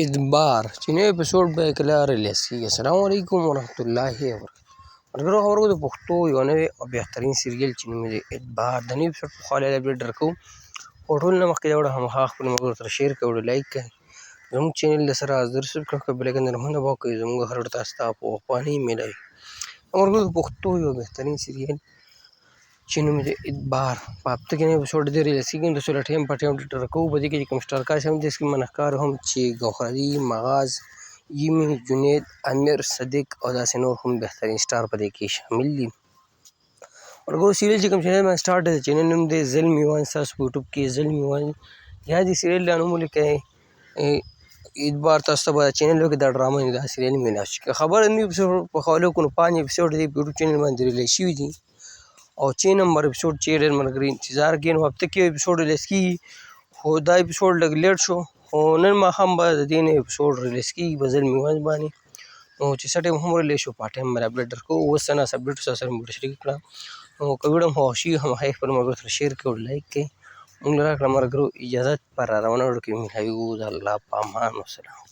ادبار چې نوی اپیسوډ به یې کله ریلیز کېږي. السلام علیکم ورحمتالله وبرکاته. ملګرو خبرو د پښتو یو نوی او بهترین سیریل چې نوم یې دی ادبار د نوي اپیسوډ په خوا له اپډیټ درکوو. خو ټول نه مخکې دا وړه همخوا خپلو ملګرو سره شیر کړئ، ویډیو لایک کړئ، زموږ چینل د سره حاضر سبسکرایب کړئ، بل ایکن ته نمونه وکړئ، زموږ هر وړ تاسو ته په وخوانۍ میلاوي. ملګرو د پښتو یو بهترین سیریل چې نوم یې دی ادبار په هفته کې نوی اپیسوډ دی ریلیز کېږي. نو تاسو له ټایم په ټایم اپډیټ درکوو. په دې کې چې کوم سټارکاست هم دې اسکرین باندې ښکار هم چې ګوهر علي، مغاز، یمي، جنید، امیر، صدیق او داسې نور هم بهترین سټار په دې کې شامل دي. ملګرو سیریل چې کوم چینل باندې سټارټ دی، د چینل نوم دی ظلمي وان. ستاسو په یوټیوب کې ظلمي وان یا دې سیریل دا نوم ولیکئ ادبار. تاسو ته به چینل کې دا ډرامه دا سیریل میلاو شي. که خبره نوي اپیسوډ په خولو کړو، 5 اپیسوډ دې په یوټیوب چینل باندې ریلیز شوي دي او 6 نمبر اپیسوډ چې ډېر ملګري انتظار کوي. نو هفته کې اپیسوډ ریلیز کېږي، خو دا اپیسوډ لږ لیټ شو، خو نن ماښام به د دې نه اپیسوډ ریلیز کېږي په ظلمي وان باندې. نو چې څه ټایم هم ریلیز شو په ټایم باندې اپډیټ درکوو. اوس څه ناست اپډیټ سره مو شریک کړه. نو که ویډیو مو خوښ شي هماغه خپلو ملګرو سره شیر کړئ، لایک کړئ. موږ له راکړه ملګرو اجازت پر را روانه وړو کې میلاویږو. د الله په امان. والسلام.